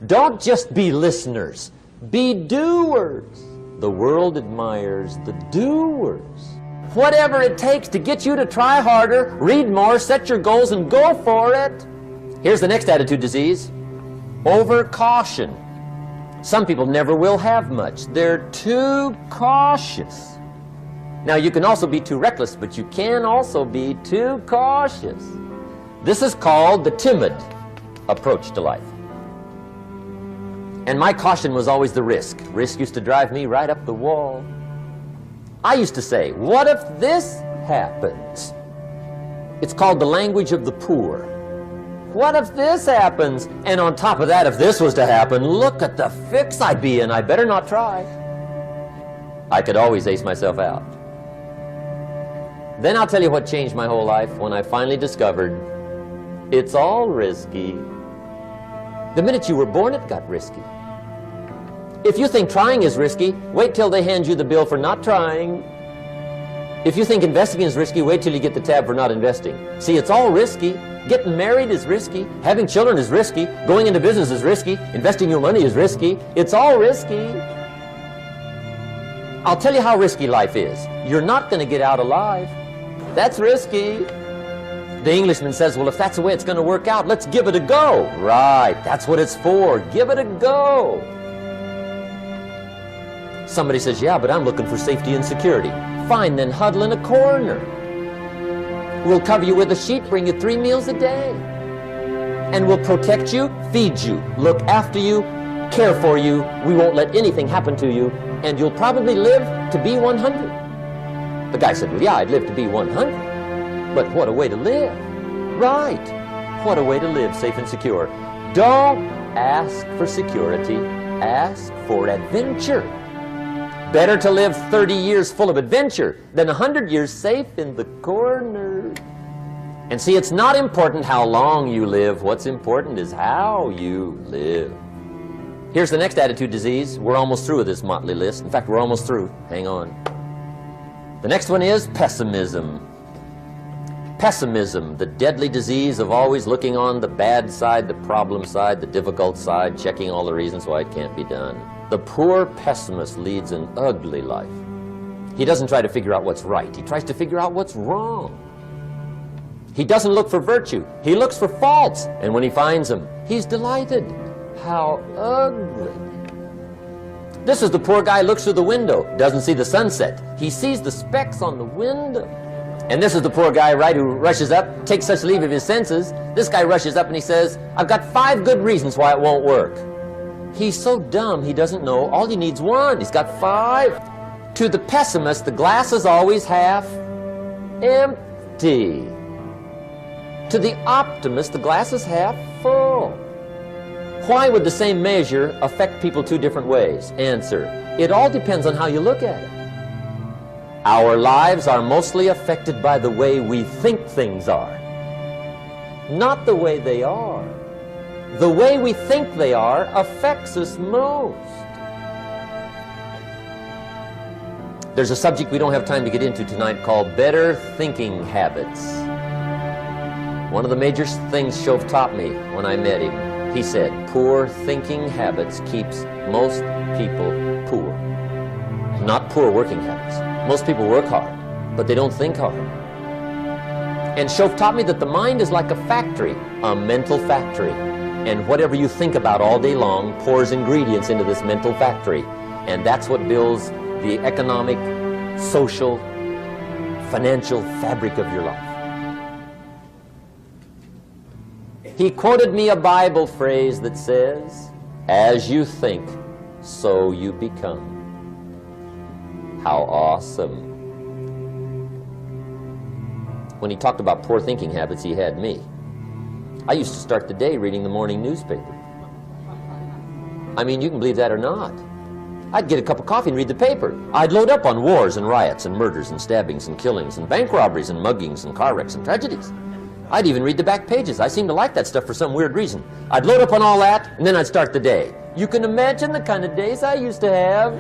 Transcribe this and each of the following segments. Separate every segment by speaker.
Speaker 1: Don't just be listeners, be doers. The world admires the doers. Whatever it takes to get you to try harder, read more, set your goals, and go for it. Here's the next attitude disease: over-caution. Some people never will have much. They're too cautious. Now, you can also be too reckless, but you can also be too cautious. This is called the timid approach to life. And my caution was always the risk. Risk used to drive me right up the wall. I used to say, what if this happens? It's called the language of the poor. What if this happens? And on top of that, if this was to happen, look at the fix I'd be in. I better not try. I could always ace myself out. Then I'll tell you what changed my whole life when I finally discovered it's all risky. The minute you were born, it got risky. If you think trying is risky, wait till they hand you the bill for not trying. If you think investing is risky, wait till you get the tab for not investing. See, it's all risky. Getting married is risky. Having children is risky. Going into business is risky. Investing your money is risky. It's all risky. I'll tell you how risky life is. You're not going to get out alive. That's risky. The Englishman says, well, if that's the way it's going to work out, let's give it a go. Right, that's what it's for. Give it a go. Somebody says, yeah, but I'm looking for safety and security. Fine, then huddle in a corner. We'll cover you with a sheet, bring you 3 meals a day. And we'll protect you, feed you, look after you, care for you. We won't let anything happen to you. And you'll probably live to be 100. The guy said, well, yeah, I'd live to be 100. But what a way to live. Right. What a way to live, safe and secure. Don't ask for security. Ask for adventure. Better to live 30 years full of adventure than 100 years safe in the corner. And see, it's not important how long you live. What's important is how you live. Here's the next attitude disease. We're almost through with this motley list. In fact, we're almost through. Hang on. The next one is pessimism. Pessimism, the deadly disease of always looking on the bad side, the problem side, the difficult side, checking all the reasons why it can't be done. The poor pessimist leads an ugly life. He doesn't try to figure out what's right. He tries to figure out what's wrong. He doesn't look for virtue. He looks for faults. And when he finds them, he's delighted. How ugly. This is the poor guy who looks through the window, doesn't see the sunset. He sees the specks on the window. And this is the poor guy, right, who rushes up, takes such leave of his senses. This guy rushes up and he says, I've got 5 good reasons why it won't work. He's so dumb, he doesn't know. All he needs 1. He's got 5. To the pessimist, the glass is always half empty. To the optimist, the glass is half full. Why would the same measure affect people 2 different ways? Answer, it all depends on how you look at it. Our lives are mostly affected by the way we think things are, not the way they are. The way we think they are affects us most. There's a subject we don't have time to get into tonight called better thinking habits. One of the major things Shove taught me when I met him, he said, poor thinking habits keeps most people poor. Not poor working habits. Most people work hard, but they don't think hard. And Shove taught me that the mind is like a factory, a mental factory. And whatever you think about all day long pours ingredients into this mental factory. And that's what builds the economic, social, financial fabric of your life. He quoted me a Bible phrase that says, as you think, so you become. How awesome. When he talked about poor thinking habits, he had me. I used to start the day reading the morning newspaper. I mean, you can believe that or not. I'd get a cup of coffee and read the paper. I'd load up on wars and riots and murders and stabbings and killings and bank robberies and muggings and car wrecks and tragedies. I'd even read the back pages. I seem to like that stuff for some weird reason. I'd load up on all that, and then I'd start the day. You can imagine the kind of days I used to have.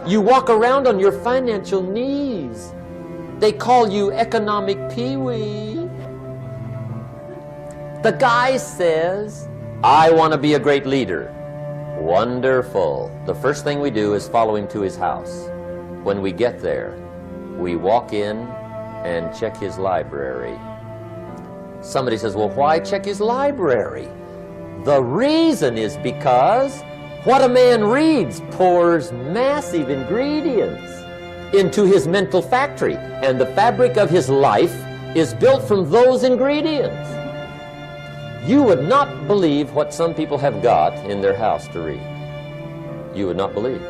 Speaker 1: You walk around on your financial knees. They call you economic peewee. The guy says, I want to be a great leader. Wonderful. The first thing we do is follow him to his house. When we get there, we walk in and check his library. Somebody says, well, why check his library? The reason is because what a man reads pours massive ingredients into his mental factory, and the fabric of his life is built from those ingredients. You would not believe what some people have got in their house to read. You would not believe.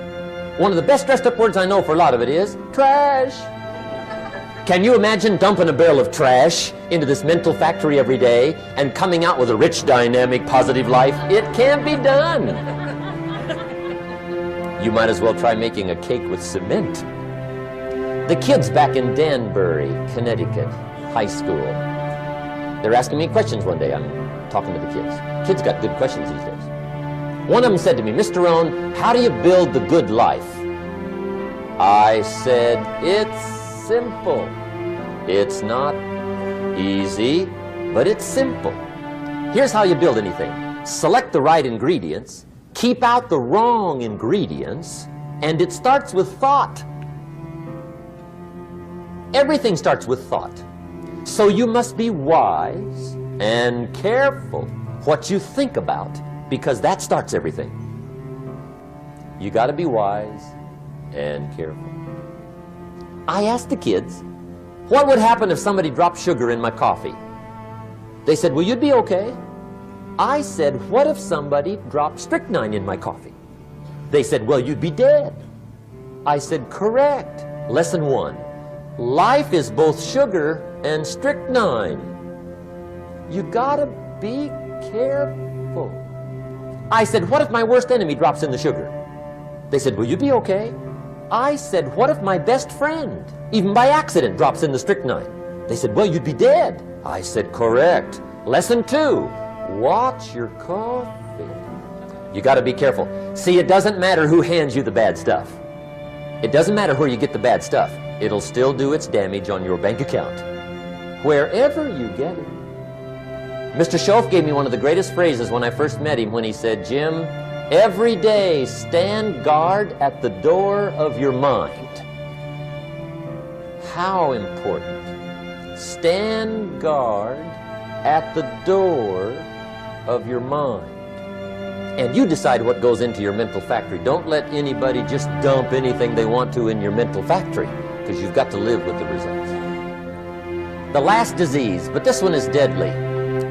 Speaker 1: One of the best dressed up words I know for a lot of it is trash. Can you imagine dumping a barrel of trash into this mental factory every day and coming out with a rich, dynamic, positive life? It can't be done. You might as well try making a cake with cement. The kids back in Danbury, Connecticut, high school, they're asking me questions one day. I'm talking to the kids. Kids got good questions these days. One of them said to me, Mr. Rohn, how do you build the good life? I said, it's simple. It's not easy, but it's simple. Here's how you build anything. Select the right ingredients, keep out the wrong ingredients, and it starts with thought. Everything starts with thought. So you must be wise and careful what you think about, because that starts everything. You got to be wise and careful. I asked the kids, what would happen if somebody dropped sugar in my coffee? They said, well, you'd be okay. I said, what if somebody dropped strychnine in my coffee? They said, well, you'd be dead. I said, correct. Lesson 1. Life is both sugar and strychnine. You gotta be careful. I said, what if my worst enemy drops in the sugar? They said, will you be okay? I said, what if my best friend, even by accident, drops in the strychnine? They said, well, you'd be dead. I said, correct. Lesson 2, watch your coffee. You gotta be careful. See, it doesn't matter who hands you the bad stuff. It doesn't matter where you get the bad stuff. It'll still do its damage on your bank account, wherever you get it. Mr. Schoaf gave me one of the greatest phrases when I first met him, when he said, Jim, every day stand guard at the door of your mind. How important. Stand guard at the door of your mind. And you decide what goes into your mental factory. Don't let anybody just dump anything they want to in your mental factory, because you've got to live with the results. The last disease, but this one is deadly.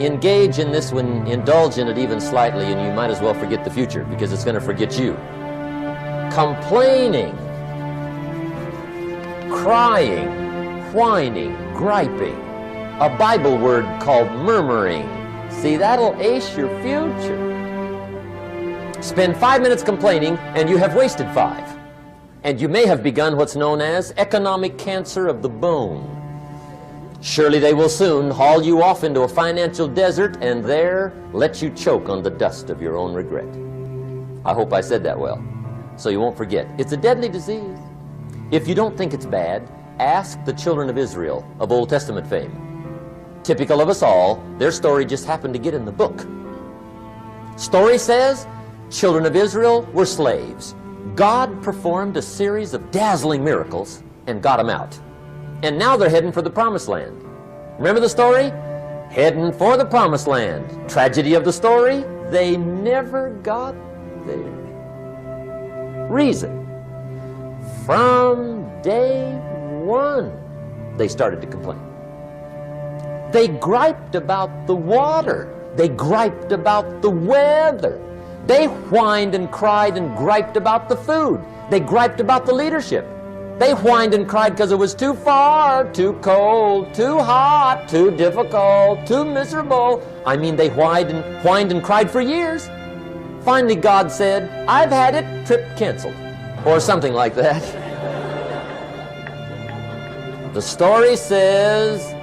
Speaker 1: Engage in this one, indulge in it even slightly, and you might as well forget the future, because it's going to forget you. Complaining, crying, whining, griping. A Bible word called murmuring. See, that'll ace your future. Spend 5 minutes complaining, and you have wasted 5. And you may have begun what's known as economic cancer of the bone. Surely they will soon haul you off into a financial desert and there let you choke on the dust of your own regret. I hope I said that well, so you won't forget. It's a deadly disease. If you don't think it's bad, ask the children of Israel of Old Testament fame. Typical of us all, their story just happened to get in the book. Story says, children of Israel were slaves. God performed a series of dazzling miracles and got them out. And now they're heading for the promised land. Remember the story? Heading for the promised land. Tragedy of the story, they never got there. Reason. From day one, they started to complain. They griped about the water. They griped about the weather. They whined and cried and griped about the food. They griped about the leadership. They whined and cried because it was too far, too cold, too hot, too difficult, too miserable. I mean, they whined and cried for years. Finally, God said, I've had it, trip canceled, or something like that. The story says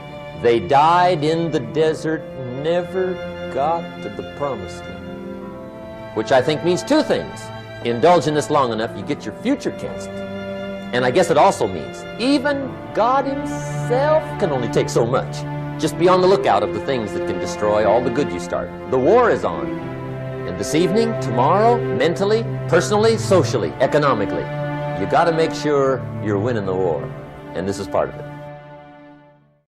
Speaker 1: they died in the desert, never got to the promised land, which I think means 2 things. Indulge in this long enough, you get your future canceled. And I guess it also means even God himself can only take so much. Just be on the lookout of the things that can destroy all the good you start. The war is on. And this evening, tomorrow, mentally, personally, socially, economically, you got to make sure you're winning the war. And this is part of it.